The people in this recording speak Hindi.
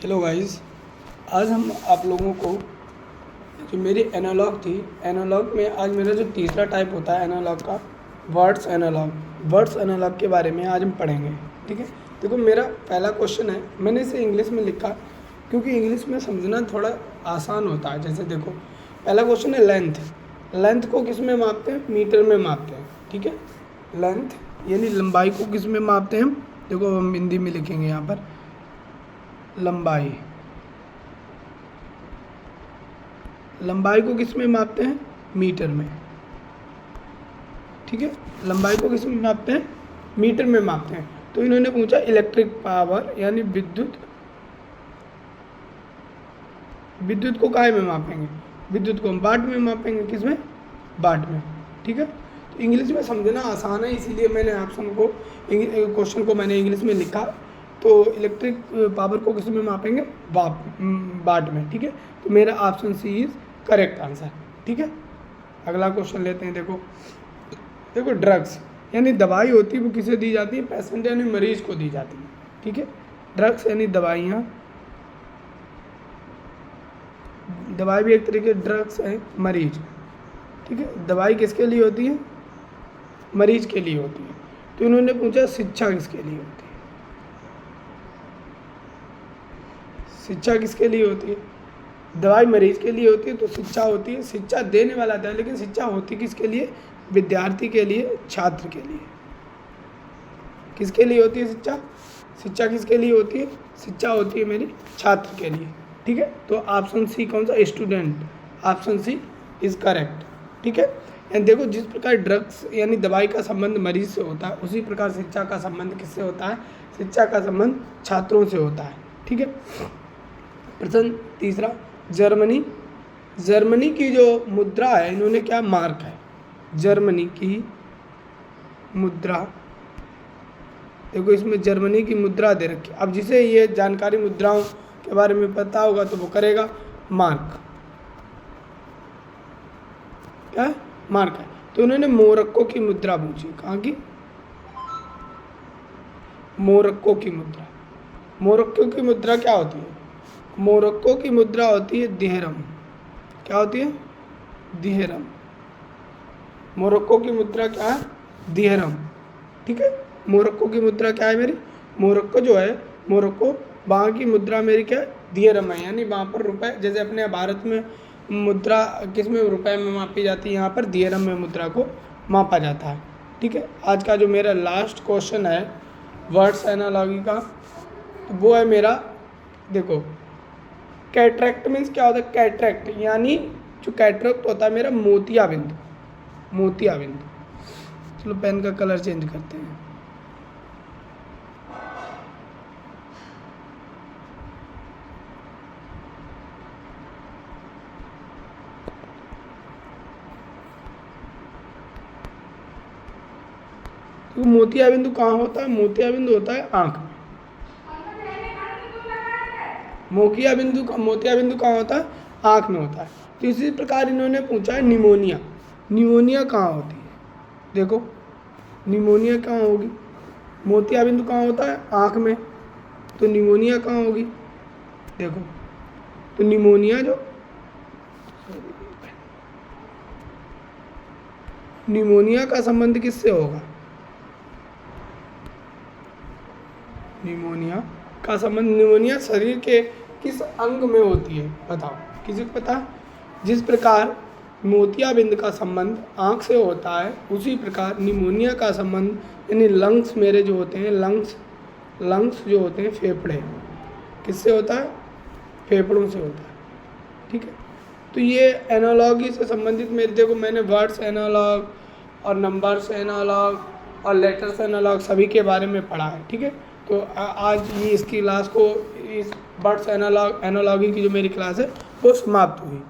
हेलो गाइस, आज हम आप लोगों को जो मेरी एनालॉग थी, एनालॉग में आज मेरा जो तीसरा टाइप होता है एनालॉग का, वर्ड्स एनालॉग के बारे में आज हम पढ़ेंगे। ठीक है, देखो मेरा पहला क्वेश्चन है, मैंने इसे इंग्लिश में लिखा क्योंकि इंग्लिश में समझना थोड़ा आसान होता है। जैसे देखो पहला क्वेश्चन है लेंथ को किस में मापते हैं? मीटर में मापते हैं। ठीक है, लेंथ यानी लंबाई को किस में मापते हैं हम? देखो हम हिंदी में लिखेंगे यहाँ पर लंबाई को किस में मापते हैं? मीटर में। ठीक है, लंबाई को किस में मापते हैं? मीटर में मापते हैं। तो इन्होंने पूछा इलेक्ट्रिक पावर यानी विद्युत को काहे में मापेंगे? विद्युत को हम वाट में मापेंगे। किस में? वाट में। ठीक है, तो इंग्लिश में समझना आसान है, इसीलिए मैंने क्वेश्चन को मैंने इंग्लिश में लिखा। तो इलेक्ट्रिक पावर को किस में मापेंगे? वाट में। ठीक है, तो मेरा option C is correct answer. ठीक है, अगला क्वेश्चन लेते हैं। देखो ड्रग्स यानी दवाई होती है, वो किसे दी जाती है? पेशेंट यानी मरीज को दी जाती है। ठीक है, ड्रग्स यानी दवाइयाँ, दवाई भी एक तरीके ड्रग्स है, मरीज। ठीक है, दवाई किसके लिए होती है? मरीज के लिए होती है। तो इन्होंने पूछा शिक्षा किसके लिए होती है? शिक्षा किसके लिए होती है? दवाई मरीज के लिए होती है, तो शिक्षा होती है, शिक्षा देने वाला था, लेकिन शिक्षा होती किसके लिए? विद्यार्थी के लिए, छात्र के लिए। किसके लिए होती है शिक्षा? शिक्षा किसके लिए होती है? शिक्षा होती है मेरी छात्र के लिए। ठीक है, तो ऑप्शन सी कौन सा? Student. Option C is correct. ठीक है, एंड देखो जिस प्रकार ड्रग्स यानी दवाई का संबंध मरीज से होता है, उसी प्रकार शिक्षा का संबंध किससे होता है? शिक्षा का संबंध छात्रों से होता है। ठीक है, प्रश्न तीसरा, जर्मनी की जो मुद्रा है, इन्होंने क्या मार्क है? जर्मनी की मुद्रा, देखो इसमें जर्मनी की मुद्रा दे रखी है। अब जिसे ये जानकारी मुद्राओं के बारे में पता होगा तो वो करेगा मार्क। क्या है? मार्क है। तो उन्होंने मोरक्को की मुद्रा पूछी। कहाँ की? मोरक्को की मुद्रा। मोरक्को की मुद्रा क्या होती है? मोरक्को की मुद्रा होती है दिहरम। क्या होती है? दिहरम। मोरक्को की मुद्रा क्या है? दिहरम। ठीक है, मोरक्को की मुद्रा क्या है मेरी? मोरक्को जो है, मोरक्को वहाँ की मुद्रा मेरी क्या है? दिहरम है। यानी वहाँ पर रुपए, जैसे अपने भारत में मुद्रा किस में? रुपए में मापी जाती है, यहाँ पर दिहरम में मुद्रा को मापा जाता है। ठीक है, आज का जो मेरा लास्ट क्वेश्चन है वर्ड्स एनालॉजी का, तो वो है मेरा, देखो कैटरेक्ट मीन्स क्या होता है? कैटरेक्ट यानी जो कैटरेक्ट होता है मेरा मोतियाबिंदु। चलो पेन का कलर चेंज करते हैं। तो मोतियाबिंदु कहाँ होता है? मोतियाबिंदु होता है आँख में। मोतियाबिंदु कहाँ होता है? आँख में होता है। तो इसी प्रकार इन्होंने पूछा है निमोनिया कहाँ होती है? देखो निमोनिया कहाँ होगी? मोतियाबिंदु कहाँ होता है? आँख में। तो निमोनिया कहाँ होगी? देखो, तो निमोनिया का संबंध किससे होगा? निमोनिया शरीर के किस अंग में होती है? बताओ, किसी को पता है? जिस प्रकार मोतियाबिंद का संबंध आँख से होता है, उसी प्रकार निमोनिया का संबंध यानी लंग्स मेरे जो होते हैं, लंग्स जो होते हैं, फेफड़े, किससे होता है? फेफड़ों से होता है। ठीक है, तो ये एनालॉगी से संबंधित मेरे, देखो मैंने वर्ड्स एनालॉग और नंबर्स एनालॉग और लेटर्स एनालॉग सभी के बारे में पढ़ा है। ठीक है, तो आज ये इसकी क्लास को, इस वर्ड्स एनालॉगी की जो मेरी क्लास है वो समाप्त हुई।